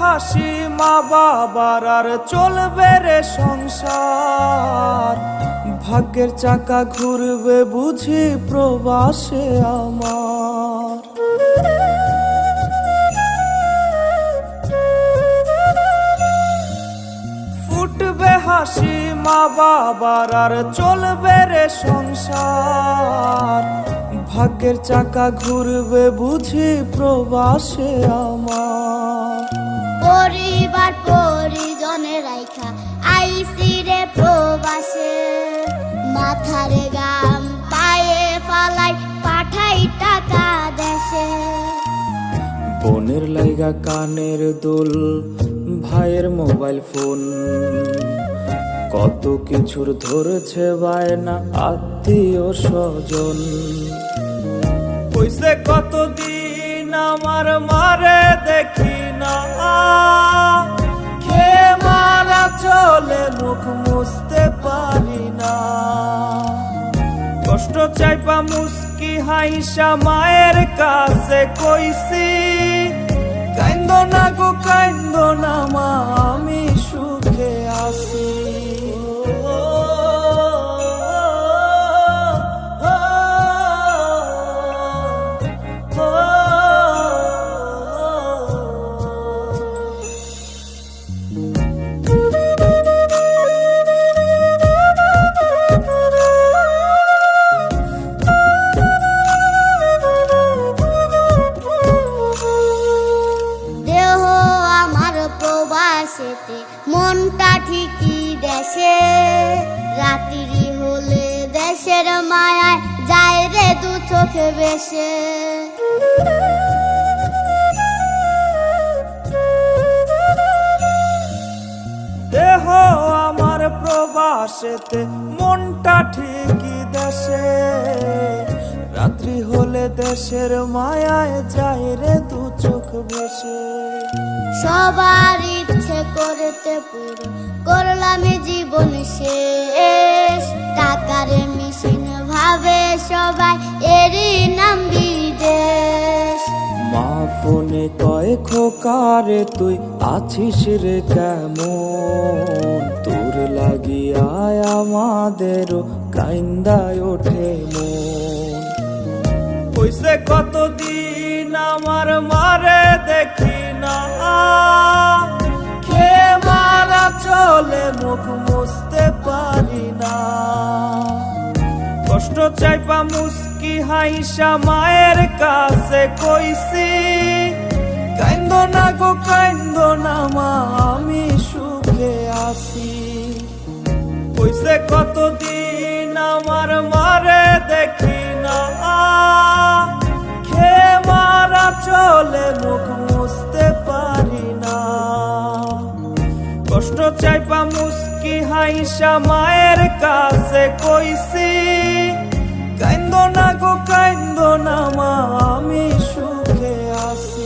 হাসি মা বাবার আর চলবে রে সংসার। ভাগ্যের চাকা ঘুরবে বুঝি প্রবাসে আমার। ফুটবে হাসি মা বাবার আর চলবে রে সংসার। ভাগ্যের চাকা ঘুরবে বুঝি প্রবাসে আমার। পরিবার পরিজনের রাইখা আইসি রে প্রবাসে, মাথারে গাম পায়ে ফালাই পাঠাই টাকা দেশে। বোনের লাইগা কানের দুল, ভাইয়ের মোবাইল ফোন, কত কিছুর ধরেছে বায়না আত্মীয় স্বজন। কইছে কতদিন আমার মারে দেখি না, খেয়ে মারা চলে মুখ মুছতে পারি না। কষ্ট চাইপা মুস্কি হাইসা মায়ের কাছে কইছি, কাইন্দো না গো কাইন্দো না মা, আমি সুখে আছি। মনটা ঠিকই দেশে, রাত্রি হলে দেশের মায়ায় যায় রে দু চোখে বেশে। দেহ আমার প্রবাসেতে, মনটা ঠিকই দেশে, রাত্রি হলে দেশের মায়ায় যায় রে দু চোখ বেশে। সবার ইচ্ছে করতে পুরো করলাম জীবন শেষ, টাকার মেশিন ভাবে সবাই এরই নাম বিদেশ। মা ফোনে কয় খোকারে তুই আছিস রে কেমন, তোর লাগিয়া আমাদেরও কাইন্দায় ওঠে মন। কইছে কতদিন আমার মারে দেখি না, খেয়ে মারা চলে মুখ মুছতে পারি না। কষ্ট চাইপা মুস্কি হাইসা মায়ের কাছে কইছি, কাইন্দো না গো কাইন্দো না মা, আমি সুখে আছি। কইছে কতদিন আমার মারে দেখি না, খেয়ে মারা চলে মুখ মুছতে পারি না। কষ্ট চাইপা মুস্কি হাইসা মায়ের কাছে কইছি, কাইন্দো না গো কাইন্দো না মা, আমি সুখে আছি।